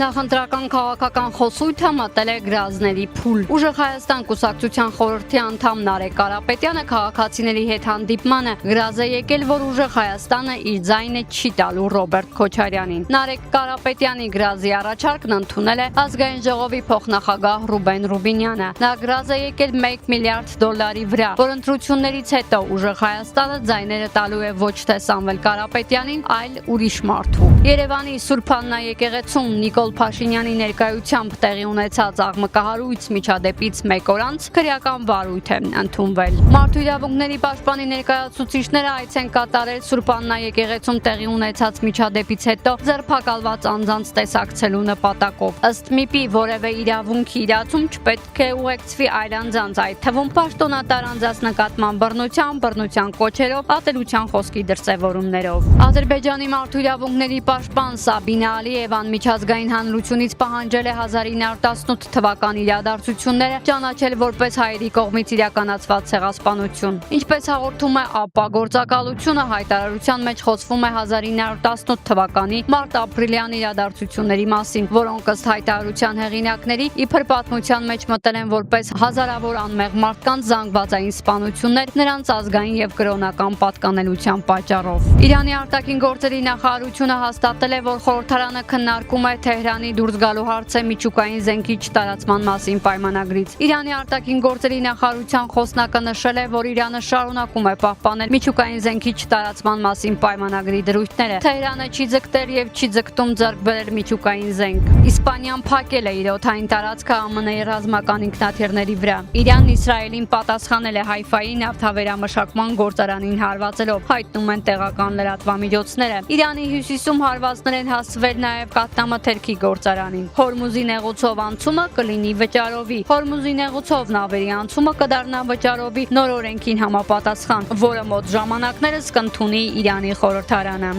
Նախընտրական քաղաքական խոսույթը մտել է գրազների փուլ։ Ուժեղ Հայաստան կուսակցության խորհրդի անդամ Նարեկ Կարապետյանը քաղաքացիների հետ հանդիպմանը գրազ է եկել, որ Ուժեղ Հայաստանը իր ձայնը չի տալու Ռոբերտ Քոչարյանին։ Նարեկ Կարապետյանի գրազի առաջարկն ընդունել է Ազգային ժողովի փոխնախագահ Ռուբեն Ռուբինյանը։ Նա գրազ է եկել $1 միլիարդ վրա, որ ընտրություններից հետո Ուժեղ Հայաստանը ձայները տալու է ոչ թե Սամվել Կարապետյանին, այլ ուրիշ մարդու։ Երևանի Սուրբ Աննա եկեղեցում Նիկոլ Փաշինյանի ներկայությամբ տեղի ունեցած աղմկահարույց միջադեպից մեկ օր անց քրեական վարույթ է ընդունվել։ Մարդու իրավունքների պաշտպանի ներկայացուցիչները այց են կատարել Սուրբ Աննա եկեղեցում տեղի ունեցած միջադեպից հետո ձերբակալված անձանց տեսակցելու նպատակով։ Ըստ ՄԻՊ-ի որևէ իրավունքի իրացում չպետք է ուղեկցվի այլ անձանց, այդ թվում պաշտոնատար անձանց նկատմամբ բռնության կոչերով, ատելության խոսքի դրսևորումներով։ Ադրբեջանի մարդու իրավունքների պաշտպան Սաբինա Ալիևան միջազգային հանրությունից պահանջել է 1918 թվականի իրադարձությունները ճանաչել որպես հայերի կողմից իրականացված ցեղասպանություն։ Ինչպես հաղորդում է ԱՊԱ գործակալությունը, հայտարարության մեջ խոսվում է 1918 թվականի մարտ-ապրիլյան իրադարձությունների մասին, որոնք ըստ հայտարարության հեղինակների իբր պատմության մեջ մտել են որպես հազարավոր անմեղ մարդկանց զանգվածային սպանություններ նրանց ազգային եւ կրոնական պատկանելության պատճառով։ Իրանի արտաքին գործերի նախարարությունը հաստատել է, որ խորհրդարանը քննարկում է Թեհրանի դուրս գալու հարցը միջուկային զենքի չտարածման մասին պայմանագրից։ Իրանի արտաքին գործերի նախարարության խոսնակը նշել է, որ Իրանը շարունակում է պահպանել միջուկային զենքի չտարածման մասին պայմանագրի դրույթները։ Թեհրանը չի ձգտել եւ չի ձգտում ձեռք բերել միջուկային զենք։ Իսպանիան փակել է իր օդային տարածքը ԱՄՆ-ի ռազմական ինքնաթիռների վրա։ Իրանն Իսրայելին պատասխանել է Հայֆայի նավթավերամշակման գործարանին հարվածելով, հայտնում են տեղական լրատվամիջոցները։ Իրանի հյուսիսում հարվածներ են հասցվել նաև կաթնամթերքի գործարանին։ Հորմուզի նեղուցով անցումը կլինի վճարովի։ Հորմուզի նեղուցով նավերի անցումը կդառնա վճարովի նոր օրենքին համապատասխան, որը մոտ ժամանակներս կընդունի Իրանի խորհրդարանը։